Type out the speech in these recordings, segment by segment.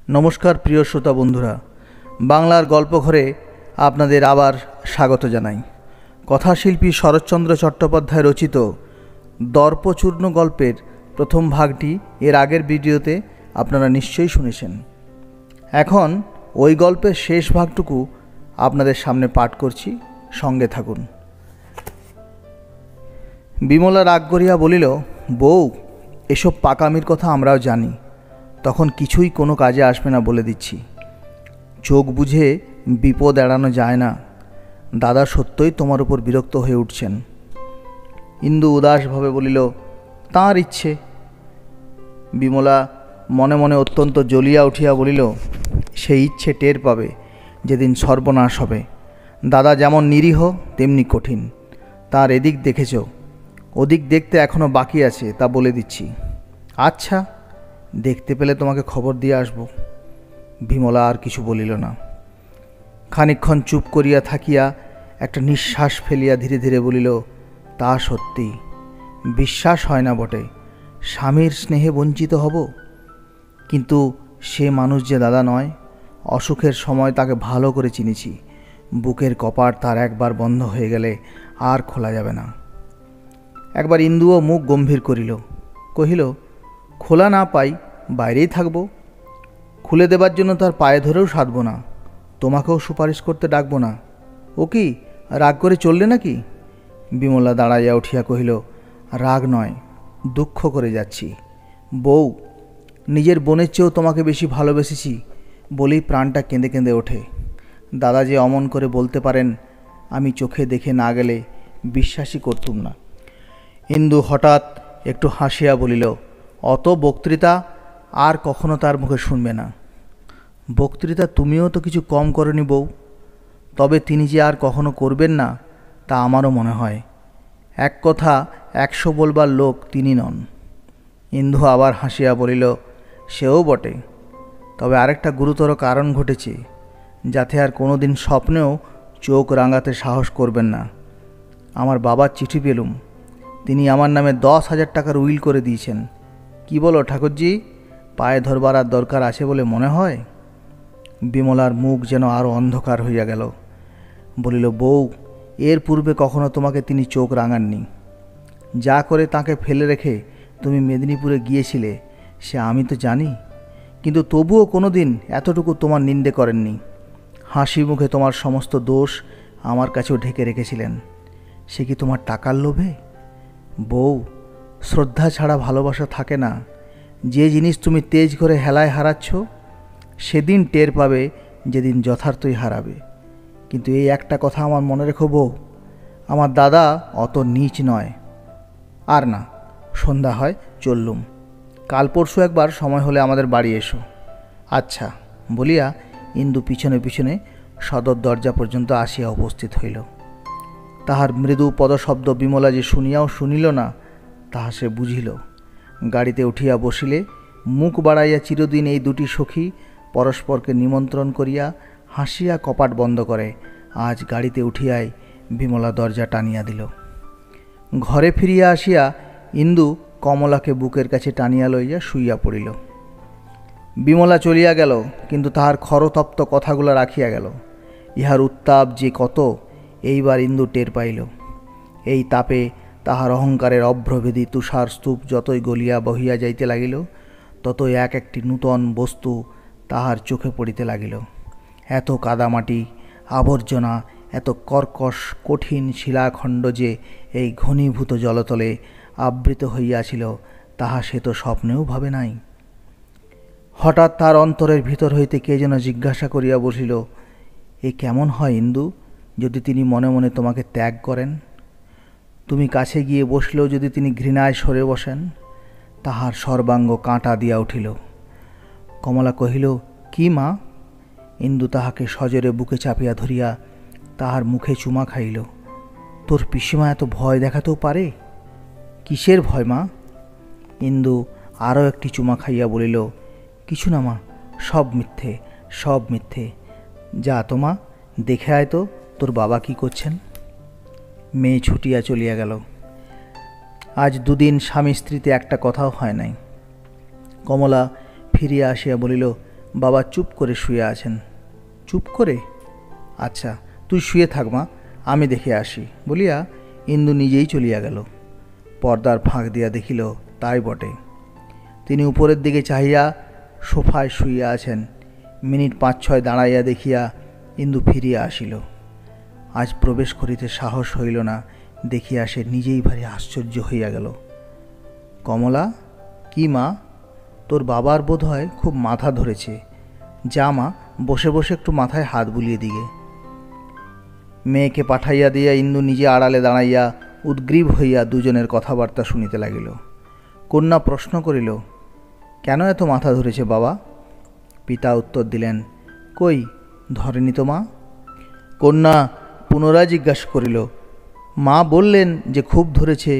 नमस्कार प्रिय श्रोता बंधुरा बांगलार गल्पघरे आपनादेर आबार स्वागत जानाई। कथाशिल्पी शरৎचंद्र चट्टोपाध्याय रचित दर्पचूर्ण गल्पेर प्रथम भागटी एर आगेर भिडियोते आपनारा निश्चयई शुनेछेन। एखन ओई गल्पेर शेष भागटुकु आपनादेर सामने पाठ करछि, संगे थाकुन। बिमला राग करिया बलिल, बऊ एसब पाकामिर कथा आमराओ जानी, तखन किछुई कोनो काजे आसबे ना बोले दिच्छी। चोख बुझे विपद एड़ानो जाय ना। दादा सत्यई तोमार उपर बिरक्त हये उठछेन। इंदु उदास भावे बलिल, तार इच्छे। बिमला मने मने अत्यंत जलिया उठिया बलिल, सेई इच्छे टेर पाबे जेदिन सर्वनाश हबे। दादा जेमन निरीह तेमनि कठिन। तार एदिक देखेछो, ओदिक देखते एखोनो बाकी आछे, ता बोले दिच्छी। आच्छा, देखते पेले तोमाके खबर दिए आसबो। बिमला आर किछु बलिल ना। खानिकक्षण चुप करिया थाकिया एकटा निश्वास फेलिया धीरे धीरे बलिल, ता सत्यि विश्वास हय ना बटे, स्वामीर स्नेहे वंचित हब, किन्तु से मानुष जे दादा नय। असूखेर समय ताके भालो करे चिनेछि। बुकेर कपाट तार एकबार बंध हये गेले आर खोला जाबे ना। एकबार इंदुओ मुख गम्भीर करिल, कहिल, खोला ना पाई बाइरेई थाकबो। खुले देবার জন্য তার পায়ে ধরেও সাধবো না, তোমাকেও সুপারিশ করতে ডাকবো না। ও কি রাগ করে চললে নাকি? বিমলা দাঁড়াইয়া উঠিয়া কহিল, রাগ নয়, দুঃখ করে যাচ্ছি। বউ, নিজের বোনের চেয়েও তোমাকে বেশি ভালোবেসেছি বলেই প্রাণটা কেঁদে কেঁদে ওঠে। দাদা যে অমন করে বলতে পারেন আমি চোখে দেখে না গেলে বিশ্বাসই করতুম না। ইন্দু হঠাৎ একটু হাসিয়া বলিল, অত বক্তৃতা আর কখনো তার মুখে শুনবে না। বক্তৃতা তুমিও তো কিছু কম করনি বউ, তবে তিনি যে আর কখনো করবেন না তা আমারও মনে হয়। এক কথা 100 বলবার লোক তিনি নন। ইন্দু আবার হাসিয়া বলিল, সেও বটে, তবে আরেকটা গুরুতর কারণ ঘটেছে, যাতে আর কোনো দিন স্বপ্নেও চোখ রাঙাতে সাহস করবেন না। আমার বাবার চিঠি পেলুম, তিনি আমার নামে 10,000 টাকার উইল করে দিয়েছেন। কি বলো ঠাকুরজি, পায়ে ধরবার আর দরকার আছে বলে মনে হয়? বিমলার মুখ যেন আরও অন্ধকার হইয়া গেল। বলিল, বউ, এর পূর্বে কখনো তোমাকে তিনি চোখ রাঙাননি। যা করে তাকে ফেলে রেখে তুমি মেদিনীপুরে গিয়েছিলে সে আমি তো জানি, কিন্তু তবুও কোনো দিন এতটুকু তোমার নিন্দে করেননি। হাসি মুখে তোমার সমস্ত দোষ আমার কাছেও ঢেকে রেখেছিলেন। সে কি তোমার টাকার লোভে? বউ, শ্রদ্ধা ছাড়া ভালোবাসা থাকে না। যে জিনিস তুমি তেজ করে হেলায় হারাচ্ছ সেদিন টের পাবে যেদিন যথার্থই হারাবে। কিন্তু এই একটা কথা আমার মনে রেখো বউ, আমার দাদা অত নীচ নয়। আর না, সন্ধ্যা হয়, চললুম। কাল পরশু একবার সময় হলে আমাদের বাড়ি এসো। আচ্ছা বলিয়া ইন্দু পিছনে পিছনে সদর দরজা পর্যন্ত আসিয়া উপস্থিত হইল। তাহার মৃদু পদশব্দ বিমলা যে শুনিয়াও শুনিল না তাহা সে বুঝিল। গাড়িতে উঠিয়া বসিলে মুখ বাড়াইয়া চিরদিন এই দুটি সখী পরস্পরকে নিমন্ত্রণ করিয়া হাসিয়া কপাট বন্ধ করে আজ গাড়িতে উঠিয়াই বিমলা দরজা টানিয়া দিল। ঘরে ফিরিয়া আসিয়া ইন্দু কমলাকে বুকের কাছে টানিয়া লইয়া শুইয়া পড়িল। বিমলা চলিয়া গেল, কিন্তু তাহার খরতপ্ত কথাগুলা রাখিয়া গেল। ইহার উত্তাপ যে কত এইবার ইন্দু টের পাইল। এই তাপে তাহার অহংকারের অভ্রভেদী তুষার স্তূপ যতই গলিয়া বহিয়া যাইতে লাগিল, ততই এক একটি নূতন বস্তু তাহার চোখে পড়িতে লাগিল। এত কাদামাটি আবর্জনা, এত কর্কশ কঠিন শিলাখণ্ড যে এই ঘনীভূত জলতলে আবৃত হইয়াছিল তাহা সে তো স্বপ্নেও ভাবে নাই। হঠাৎ তার অন্তরের ভিতর হইতে কে যেন জিজ্ঞাসা করিয়া বসিল, এ কেমন হয় ইন্দু, যদি তিনি মনে মনে তোমাকে ত্যাগ করেন? তুমি কাছে গিয়ে বসলেও যদি তিনি ঘৃণায় সরে বসেন? তাহার সর্বাঙ্গ কাঁটা দিয়া উঠিল। কমলা কহিল, কি মা? ইন্দু তাহাকে সজোরে বুকে চাপিয়া ধরিয়া তাহার মুখে চুমা খাইল। তোর পিসিমা এত ভয় দেখাতেও পারে? কিসের ভয় মা? ইন্দু আরও একটি চুমা খাইয়া বলিল, কিছু না মা, সব মিথ্যে, সব মিথ্যে। যা তো মা, দেখে আয় তো তোর বাবা কি করছেন। মেয়ে ছুটিয়া চলিয়া গেল। আজ দুদিন স্বামী স্ত্রীতে একটা কথাও হয় নাই। কমলা ফিরিয়া আসিয়া বলিল, বাবা চুপ করে শুয়ে আছেন। চুপ করে? আচ্ছা, তুই শুয়ে থাক মা, আমি দেখে আসি বলিয়া ইন্দু নিজেই চলিয়া গেল। পর্দার ফাঁক দিয়া দেখিল তাই বটে। তিনি উপরের দিকে চাহিয়া সোফায় শুইয়া আছেন। মিনিট 5-6 দাঁড়াইয়া দেখিয়া ইন্দু ফিরিয়া আসিল। আজ প্রবেশ করিতে সাহস হইল না দেখিয়া সে নিজেই ভারী আশ্চর্য হইয়া গেল। কমলা, কি মা, তোর বাবার বোধ হয় খুব মাথা ধরেছে। যা মা, বসে বসে একটু মাথায় হাত বুলিয়ে দিগে। মেয়েকে পাঠাইয়া দিয়া ইন্দু নিজে আড়ালে দাঁড়াইয়া উদ্গ্রীব হইয়া দুজনের কথাবার্তা শুনিতে লাগিল। কন্যা প্রশ্ন করিল, কেন এত মাথা ধরেছে বাবা? পিতা উত্তর দিলেন, কই ধরেনি তো মা। কন্যা পুনরায় জিজ্ঞাসা করিল, মা বললেন যে খুব ধরেছে।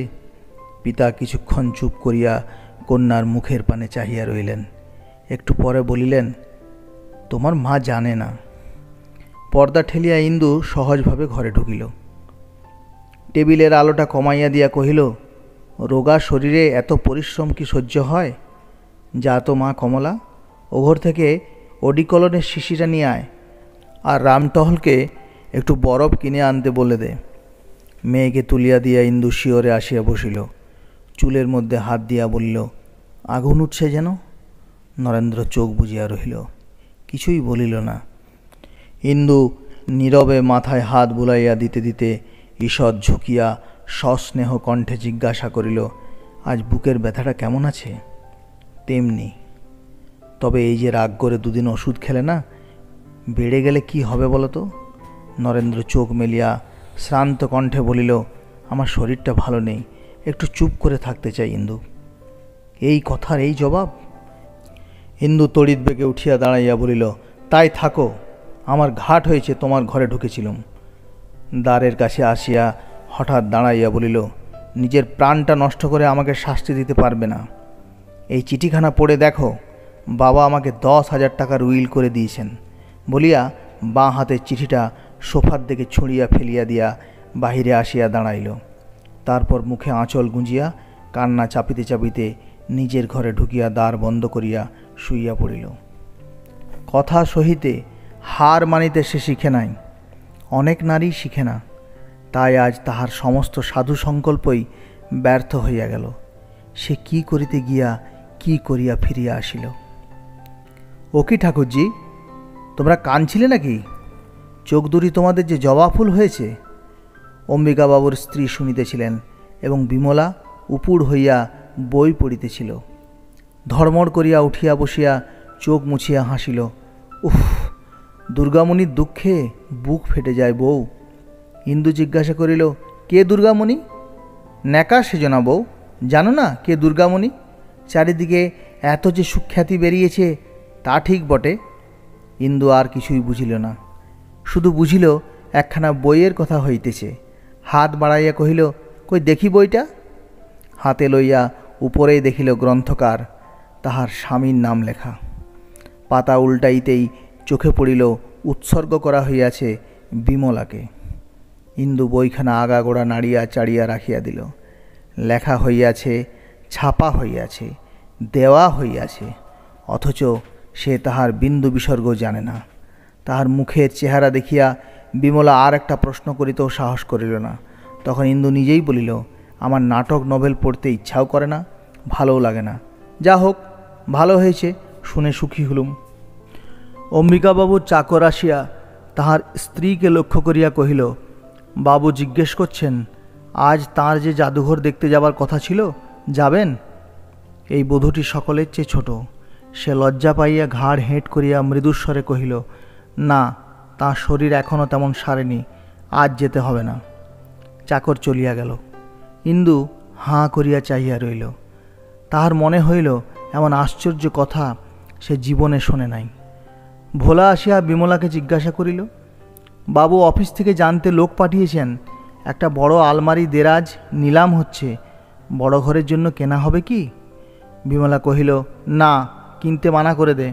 পিতা কিছুক্ষণ চুপ করিয়া কন্যার মুখের পানে চাহিয়া রইলেন। একটু পরে বলিলেন, তোমার মা জানে না। পর্দা ঠেলিয়া ইন্দু সহজভাবে ঘরে ঢুকিল। টেবিলের আলোটা কমাইয়া দিয়া কহিল, রোগা শরীরে এত পরিশ্রম কি সহ্য হয়? যা তো মা কমলা, ও ঘর থেকে অডিকলনের শিশিটা নিয়ে আয়, আর রামটহলকে একটু বরফ কিনে আনতে বলে দে। মেয়েকে তুলিয়া দিয়া ইন্দু শিয়রে আসিয়া বসিল। চুলের মধ্যে হাত দিয়া বলিল, আগুন উঠছে যেন। নরেন্দ্র চোখ বুজিয়া রহিল, কিছুই বলিল না। ইন্দু নীরবে মাথায় হাত বুলাইয়া দিতে দিতে ঈষৎ ঝুঁকিয়া সস্নেহ কণ্ঠে জিজ্ঞাসা করিল, আজ বুকের ব্যথাটা কেমন আছে? তেমনি। তবে এই যে রাগ করে দুদিন ওষুধ খেলে না, বেড়ে গেলে কি হবে বলো তো? নরেন্দ্র চোখ মেলিয়া শ্রান্ত কণ্ঠে বলিল, আমার শরীরটা ভালো নেই, একটু চুপ করে থাকতে চাই ইন্দু। এই কথার এই জবাব? ইন্দু তড়িৎ বেগে উঠিয়া দাঁড়াইয়া বলিল, তাই থাকো, আমার ঘাট হয়েছে তোমার ঘরে ঢুকেছিলুম। দ্বারের কাছে আসিয়া হঠাৎ দাঁড়াইয়া বলিল, নিজের প্রাণটা নষ্ট করে আমাকে শাস্তি দিতে পারবে না। এই চিঠিখানা পড়ে দেখো, বাবা আমাকে 10,000 টাকার উইল করে দিয়েছেন বলিয়া বাঁ হাতের চিঠিটা সোফার দিকে ছুঁড়িয়া ফেলিয়া দিয়া বাহিরে আসিয়া দাঁড়াইল। তারপর মুখে আঁচল গুঁজিয়া কান্না চাপিতে চাপিতে নিজের ঘরে ঢুকিয়া দ্বার বন্ধ করিয়া শুইয়া পড়িল। কথা সহিতে হার মানিতে সে শিখে নাই, অনেক নারী শিখে না। তাই আজ তাহার সমস্ত সাধু সংকল্পই ব্যর্থ হইয়া গেল। সে কি করিতে গিয়া কি করিয়া ফিরিয়া আসিল। ও কি ঠাকুরজি, তোমরা কাঁদছিলে নাকি? চোখ দুটি তোমাদের যে জবা ফুল হয়েছে। অম্বিকাবাবুর স্ত্রী শুনিতেছিলেন এবং বিমলা উপুড় হইয়া বই পড়িতেছিল। ধর্মড় করিয়া উঠিয়া বসিয়া চোখ মুছিয়া হাসিল। উফ, দুর্গামণির দুঃখে বুক ফেটে যায় বউ। ইন্দু জিজ্ঞাসা করিল, কে দুর্গামণি? ন্যাকা সেজনা বউ, জানো না কে দুর্গামণি? চারিদিকে এত যে সুখ্যাতি বেরিয়েছে তা ঠিক বটে। ইন্দু আর কিছুই বুঝিল না, শুধু বুঝিল একখানা বইয়ের কথা হইতেছে। হাত বাড়াইয়া কহিল, কই দেখি বইটা। হাতে লইয়া উপরেই দেখিল গ্রন্থকার, তাহার স্বামীর নাম লেখা। পাতা উল্টাইতেই চোখে পড়িল উৎসর্গ করা হইয়াছে বিমলাকে। ইন্দু বইখানা আগাগোড়া নাড়িয়া চাড়িয়া রাখিয়া দিল। লেখা হইয়াছে, ছাপা হইয়াছে, দেওয়া হইয়াছে, অথচ সে তাহার বিন্দু বিসর্গ জানে না। তাহার মুখের চেহারা দেখিয়া বিমলা আর একটা প্রশ্ন করিতেও সাহস করিল না। তখন ইন্দু নিজেই বলিল, আমার নাটক নোভেল পড়তে ইচ্ছাও করে না, ভালোও লাগে না। যা হোক, ভালো হয়েছে, শুনে সুখী হলুম। অম্বিকাবাবুর চাকর আসিয়া তাহার স্ত্রীকে লক্ষ্য করিয়া কহিল, বাবু জিজ্ঞেস করছেন আজ তাঁর যে জাদুঘর দেখতে যাবার কথা ছিল, যাবেন? এই বধূটি সকলের চেয়ে ছোট। সে লজ্জা পাইয়া ঘাড় হেঁট করিয়া মৃদুস্বরে কহিল, না, তাঁর শরীর এখনও তেমন সারেনি, আজ যেতে হবে না। চাকর চলিয়া গেল। ইন্দু হাঁ করিয়া চাহিয়া রইল। তাহার মনে হইল এমন আশ্চর্য কথা সে জীবনে শোনে নাই। ভোলা আসিয়া বিমলাকে জিজ্ঞাসা করিল, বাবু অফিস থেকে জানতে লোক পাঠিয়েছেন একটা বড় আলমারি দেরাজ নিলাম হচ্ছে, বড় ঘরের জন্য কেনা হবে কি? বিমলা কহিল, না, কিনতে মানা করে দে,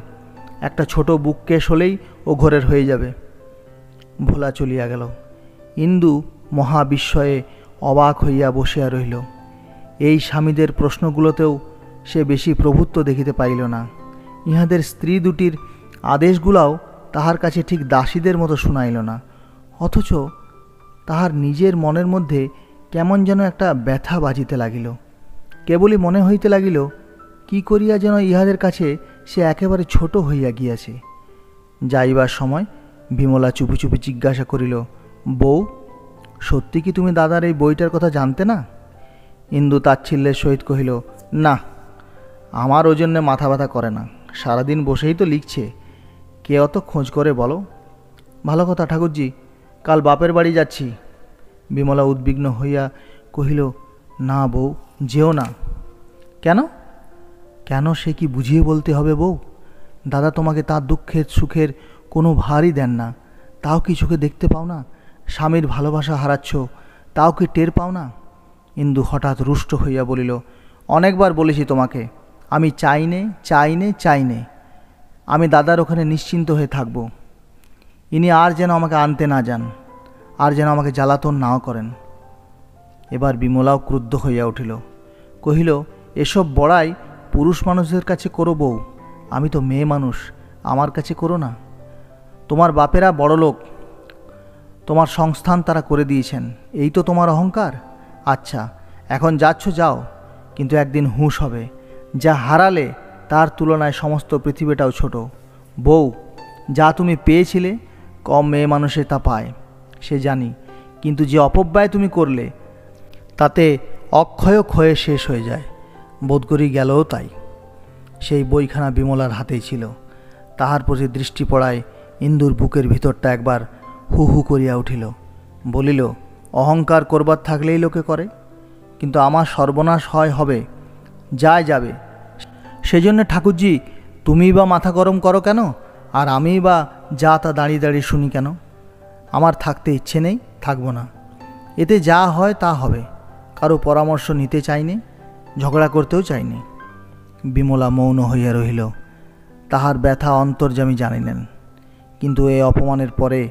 একটা ছোট বুককেস হলেই ও ঘরের হয়ে যাবে। ভোলা চলিয়া গেল। ইন্দু মহা বিস্ময়ে অবাক হইয়া বসিয়া রহিল। এই স্বামীদের প্রশ্নগুলোতেও সে বেশি প্রভুত্ব দেখিতে পাইল না। ইহাদের স্ত্রী দুটির আদেশগুলাও তাহার কাছে ঠিক দাসীদের মতো শুনাইল না, অথচ তাহার নিজের মনের মধ্যে কেমন যেন একটা ব্যথা বাজিতে লাগিল। কেবলই মনে হইতে লাগিল কি করিয়া যেন ইহাদের কাছে সে একেবারে ছোট হইয়া গিয়াছে। যাইবার সময় বিমলা চুপি চুপি জিজ্ঞাসা করিল, বউ, সত্যি কি তুমি দাদার এই বইটার কথা জানতে না? ইন্দু তাচ্ছিল্যের সহিত কহিল, না, আমার ওই জন্যে মাথা ব্যথা করে না, সারাদিন বসেই তো লিখছে, কে অত খোঁজ করে বলো? ভালো কথা ঠাকুরজি, কাল বাপের বাড়ি যাচ্ছি। বিমলা উদ্বিগ্ন হইয়া কহিল, না বউ, যেও না। কেন? কেন সে কি বুঝিয়ে বলতে হবে বউ? দাদা তোমাকে তার দুঃখের সুখের কোনো ভারই দেন না, তাও কি চোখে দেখতে পাও না? স্বামীর ভালোবাসা হারাচ্ছ, তাও কি টের পাও না? ইন্দু হঠাৎ রুষ্ট হইয়া বলিল, অনেকবার বলেছি তোমাকে, আমি চাইনে। আমি দাদার ওখানে নিশ্চিন্ত হয়ে থাকব। ইনি আর যেন আমাকে আনতে না যান, আর যেন আমাকে জ্বালাতন নাও করেন। এবার বিমলাও ক্রুদ্ধ হইয়া উঠিল, কহিল, এসব বড়াই পুরুষ মানুষদের কাছে করো বউ, আমি তো মেয়ে মানুষ, আমার কাছে করো না। তোমার বাপেরা বড় লোক, তোমার সংস্থান তারা করে দিয়েছেন, এই তো তোমার অহংকার। আচ্ছা, এখন যাচ্ছ যাও, কিন্তু একদিন হুঁশ হবে, যা হারালে তার তুলনায় সমস্ত পৃথিবীটাও ছোট। বউ, যা তুমি পেয়েছিলে কম মেয়ে মানুষে তা পায়, সে জানি, কিন্তু যে অপব্যয় তুমি করলে তাতে অক্ষয় ক্ষয়ে শেষ হয়ে যায়। বোধ করি গেলও তাই। সেই বইখানা বিমলার হাতেই ছিল। তাহার প্রতি দৃষ্টি পড়ায় ইন্দুর বুকের ভিতরটা একবার হু হু করিয়া উঠিল। বলিল, অহংকার করবার থাকলেই লোকে করে, কিন্তু আমার সর্বনাশ হবে, যায় যাবে। সেজন্য ঠাকুরজি, তুমি বা মাথা গরম করো কেন, আর আমি বা যা তা দাঁড়িয়ে দাঁড়িয়ে শুনি কেন? আমার থাকতে ইচ্ছে নেই, থাকবো না। এতে যা হয় তা হবে, কারো পরামর্শ নিতে চাইনি, ঝগড়া করতেও চাইনি। বিমলা মৌন হইয়া রহিল। তাহার ব্যথা অন্তর্যামী জানিলেন, কিন্তু এ অপমানের পরে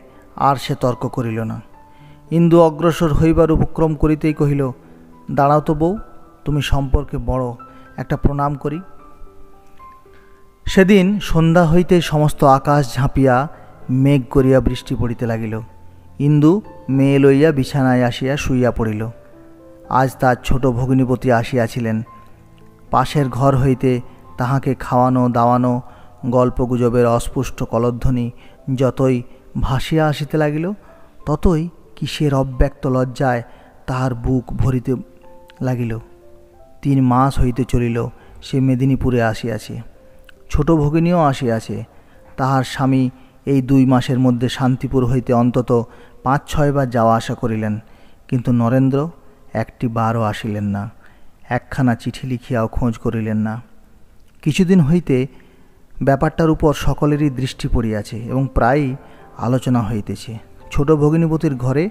আর সে তর্ক করিল না। ইন্দু অগ্রসর হইবার উপক্রম করিতেই কহিল, দাঁড়াও তো বউ, তুমি সম্পর্কে বড়, একটা প্রণাম করি। সেদিন সন্ধ্যা হইতে সমস্ত আকাশ ঝাঁপিয়া মেঘ করিয়া বৃষ্টি পড়িতে লাগিল। ইন্দু মেয়ে লইয়া বিছানায় আসিয়া শুইয়া পড়িল। আজ তার ছোট ভগিনীপতি আসিয়াছিলেন। পাশের ঘর হইতে তাহাকে খাওয়ানো দাওয়ানো গল্পগুজবের অস্পুষ্ট কলধ্বনি যতই ভাসিয়া আসিতে লাগিল, ততই কিসের অব্যক্ত লজ্জায় তাহার বুক ভরিতে লাগিল। 3 মাস হইতে চলিল সে মেদিনীপুরে আসিয়াছে, ছোট ভগিনীও আসিয়াছে। তাহার স্বামী এই 2 মাসের মধ্যে শান্তিপুর হইতে অন্তত 5-6 বার যাওয়া আসা করিলেন, কিন্তু নরেন্দ্র একটি বারও আসিলেন না, একখানা চিঠি লিখিয়াও খোঁজ করিলেন না। কিছুদিন হইতে ব্যাপারটার উপর সকলেরই দৃষ্টি পড়িয়াছে এবং প্রায়ই আলোচনা হইতেছে। ছোট ভগিনীপতির ঘরে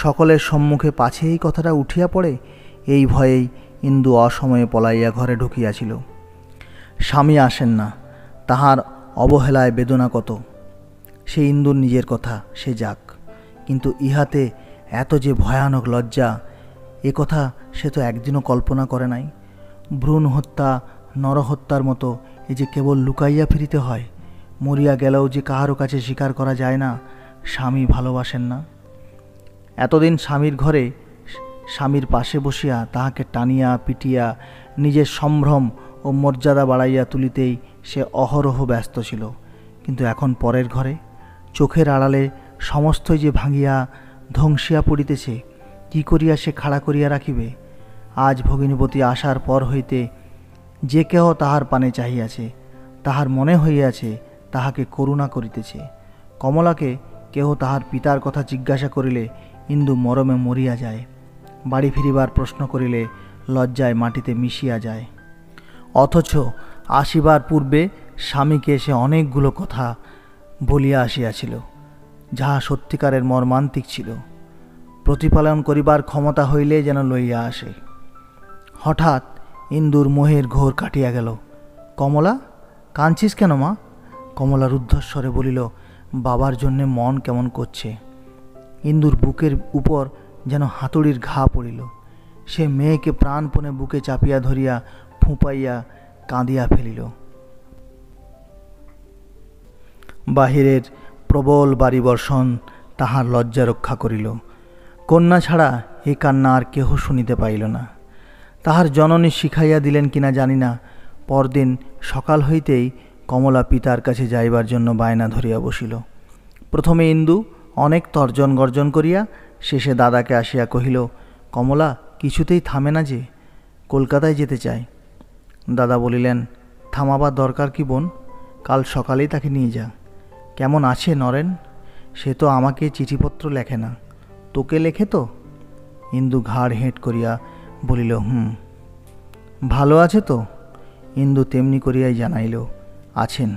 সকলের সম্মুখে পাছে এই কথাটা উঠিয়া পড়ে, এই ভয়েই ইন্দু অসময়ে পলাইয়া ঘরে ঢুকিয়াছিল। স্বামী আসেন না, তাহার অবহেলায় বেদনা কত। সে ইন্দুর নিজের কথা, সে যাক, কিন্তু ইহাতে এত যে ভয়ানক লজ্জা, এ কথা সে তো একদিনও কল্পনা করে নাই। ভ্রূণ হত্যা, নরহত্যার মতো এই যে কেবল লুকাইয়া ফিরিতে হয়, মরিয়া গেলেও যে কাহারও কাছে স্বীকার করা যায় না স্বামী ভালোবাসেন না। এতদিন স্বামীর ঘরে স্বামীর পাশে বসিয়া তাহাকে টানিয়া পিটিয়া নিজের সম্ভ্রম ও মর্যাদা বাড়াইয়া তুলিতেই সে অহরহ ব্যস্ত ছিল, কিন্তু এখন পরের ঘরে চোখের আড়ালে সমস্তই যে ভাঙিয়া ধ্বংসিয়া পড়িতেছে, কি করিয়া সে খাড়া করিয়া রাখিবে? আজ ভগিনীপতি আসার পর হইতে যে কেহ তাহার পানে চাহিয়াছে, তাহার মনে হইয়াছে তাহাকে করুণা করিতেছে। কমলাকে কেহ তাহার পিতার কথা জিজ্ঞাসা করিলে ইন্দু মরমে মরিয়া যায়, বাড়ি ফিরিবার প্রশ্ন করিলে লজ্জায় মাটিতে মিশিয়া যায়। অথচ আসিবার পূর্বে স্বামীকে সে অনেকগুলো কথা বলিয়া আসিয়াছিল, যাহা সত্যিকারের মর্মান্তিক ছিল। প্রতিপালন করিবার ক্ষমতা হইলে যেন লইয়া আসে। হঠাৎ ইন্দুর মোহের ঘোর কাটিয়া গেল। কমলা, কাঁদছিস কেন মা? কমলা রুদ্ধস্বরে বলিল, বাবার জন্যে মন কেমন করছে। ইন্দুর বুকের উপর যেন হাতুড়ির ঘা পড়িল। সে মেয়েকে প্রাণপণে বুকে চাপিয়া ধরিয়া ফুঁপাইয়া কাঁদিয়া ফেলিল। বাহিরের প্রবল বাড়িবর্ষণ তাহার লজ্জা রক্ষা করিল। কন্যা ছাড়া এ কান্না আর কেহ শুনিতে পাইল না। তাহার জননী শিখাইয়া দিলেন কিনা জানি না, পরদিন সকাল হইতেই কমলা পিতার কাছে যাইবার জন্য বায়না ধরিয়া বসিল। প্রথমে ইন্দু অনেক তর্জন গর্জন করিয়া শেষে দাদাকে আসিয়া কহিল, কমলা কিছুতেই থামে না যে, কলকাতায় যেতে চায়। দাদা বলিলেন, থামাবার দরকার কি বোন, কাল সকালেই তাকে নিয়ে যা। কেমন আছে নরেন? সে তো আমাকে চিঠিপত্র লেখে না, তোকে লেখে তো? ইন্দু ঘাড় হেঁট করিয়া বলিল, ভালো আছে তো? ইন্দু তেমনি করিয়াই জানাইল, আছেন।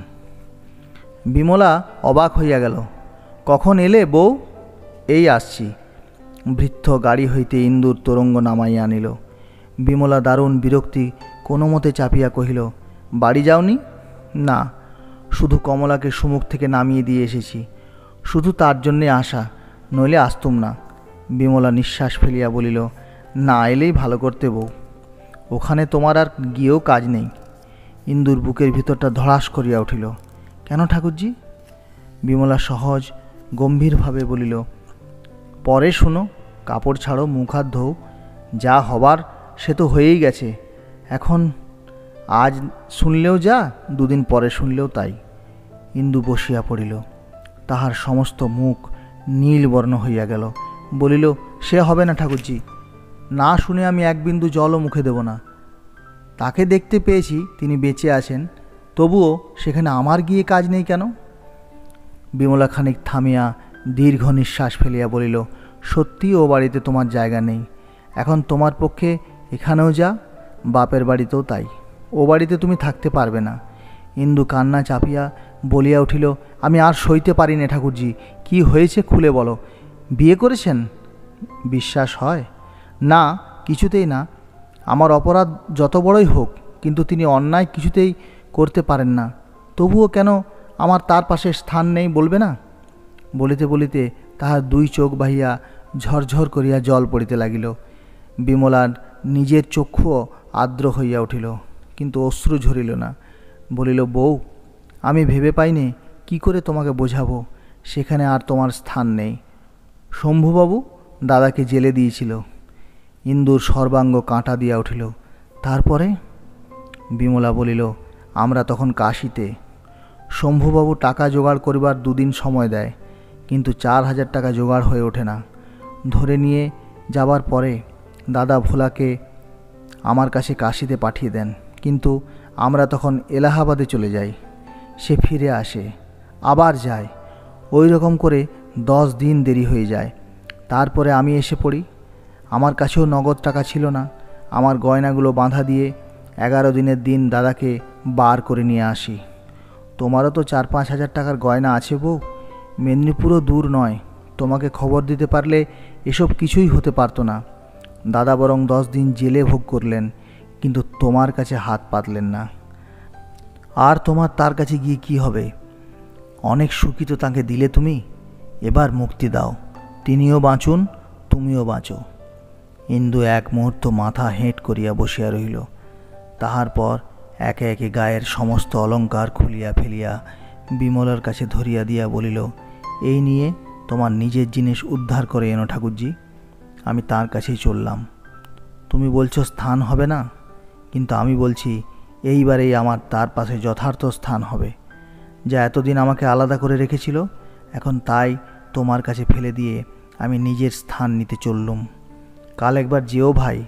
বিমলা অবাক হইয়া গেল। কখন এলে বউ? এই আসছি। বৃদ্ধ গাড়ি হইতে ইন্দুর তোরঙ্গ নামাইয়া আনিল। বিমলা দারুণ বিরক্তি কোনো মতে চাপিয়া কহিল, বাড়ি যাওনি? না, শুধু কমলাকে সুমুখ থেকে নামিয়ে দিয়ে এসেছি, শুধু তার জন্যে আসা, নইলে আসতুম না। বিমলা নিঃশ্বাস ফেলিয়া বলিল, না এলেই ভালো করতে বউ, ওখানে তোমার আর গিয়েও কাজ নেই। ইন্দুর বুকের ভিতরটা ধড়াস করিয়া উঠিল। কেন ঠাকুরজি? বিমলা সহজ গম্ভীরভাবে বলিল, পরে শুনো, কাপড় ছাড়ো, মুখ হাত ধোও, যা হবার সে তো হয়েই গেছে। এখন আজ শুনলেও যা, দুদিন পরে শুনলেও তাই। ইন্দু বসিয়া পড়িল। তাহার সমস্ত মুখ নীল বর্ণ হইয়া গেল। বলিল, সে হবে না ঠাকুরজি, না শুনে আমি এক বিন্দু জলও মুখে দেব না। তাকে দেখতে পেয়েছি, তিনি বেঁচে আছেন, তবুও সেখানে আমার গিয়ে কাজ নেই কেন? বিমলা খানিক থামিয়া দীর্ঘ নিঃশ্বাস ফেলিয়া বলিল, সত্যি ও বাড়িতে তোমার জায়গা নেই। এখন তোমার পক্ষে এখানেও যা, বাপের বাড়িতেও তাই, ও বাড়িতে তুমি থাকতে পারবে না। ইন্দু কান্না চাপিয়া বলিয়া উঠিল, আমি আর সইতে পারি না ঠাকুরজি, কি হয়েছে খুলে বলো। বিয়ে করেছেন? বিশ্বাস হয় না, কিছুতেই না। আমার অপরাধ যত বড়ই হোক, কিন্তু তিনি অন্যায় কিছুতেই করতে পারেন না। তবুও কেন আমার তার পাশে স্থান নেই বলবে না? বলিতে বলিতে তাহার দুই চোখ বাহিয়া ঝরঝর করিয়া জল পড়িতে লাগিল। বিমলার নিজের চক্ষুও আর্দ্র হইয়া উঠিল, কিন্তু অশ্রু ঝরিল না। বলিল, বউ, আমি ভেবে পাইনি কি করে তোমাকে বোঝাবো, সেখানে আর তোমার স্থান নেই। শম্ভুবাবু দাদাকে জেলে দিয়েছিল। ইন্দুর সর্বাঙ্গ কাঁটা দিয়া উঠিল। তারপরে? বিমলা বলিল, আমরা তখন কাশিতে। শম্ভুবাবু টাকা জোগাড় করিবার দুদিন সময় দেয়, কিন্তু 4,000 টাকা জোগাড় হয়ে ওঠে না। ধরে নিয়ে যাবার পরে দাদা ভোলাকে আমার কাছে কাশিতে পাঠিয়ে দেন, কিন্তু আমরা তখন এলাহাবাদে চলে যাই। সে ফিরে আসে, আবার যায়, ওই রকম করে 10 দিন দেরি হয়ে যায়। তারপরে আমি এসে পড়ি। আমার কাছেও নগদ টাকা ছিল না। আমার গয়নাগুলো বাঁধা দিয়ে 11 দিনের দিন দাদাকে বার করে নিয়ে আসি। তোমারও তো 4-5 হাজার টাকার গয়না আছে বউ, মেদিনীপুরও দূর নয়, তোমাকে খবর দিতে পারলে এসব কিছুই হতে পারতো না। দাদা বরং 10 দিন জেলে ভোগ করলেন, কিন্তু তোমার কাছে হাত পাতলেন না। আর তোমার তার কাছে গিয়ে কি হবে? অনেক সুখী তো তাঁকে দিলে তুমি, এবার মুক্তি দাও, তিনিও বাঁচুন, তুমিও বাঁচো। ইন্দু এক মুহূর্ত মাথা হেঁট করিয়া বসিয়া রহিল। তাহার পর একে একে গায়ের সমস্ত অলঙ্কার খুলিয়া ফেলিয়া বিমলার কাছে ধরিয়া দিয়া বলিল, এই নিয়ে তোমার নিজের জিনিস উদ্ধার করে এনো ঠাকুরজি, আমি তার কাছেই চললাম। তুমি বলছো স্থান হবে না, কিন্তু আমি বলছি এইবারেই আমার তার পাশে যথার্থ স্থান হবে। যা এতদিন আমাকে আলাদা করে রেখেছিল, এখন তাই তোমার কাছে ফেলে দিয়ে আমি নিজের স্থান নিতে চললুম। কাল একবার যেও ভাই,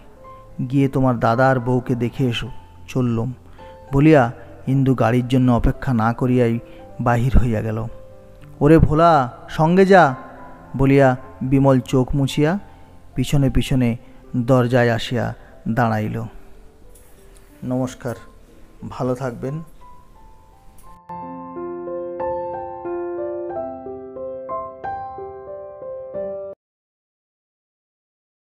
গিয়ে তোমার দাদা আর বউকে দেখে এসো, চললুম। বলিয়া ইন্দু গাড়ির জন্য অপেক্ষা না করিয়াই বাহির হইয়া গেল। ওরে ভোলা, সঙ্গে যা বলিয়া বিমল চোখ মুছিয়া পিছনে পিছনে দরজায় আসিয়া দাঁড়াইল। নমস্কার, ভালো থাকবেন।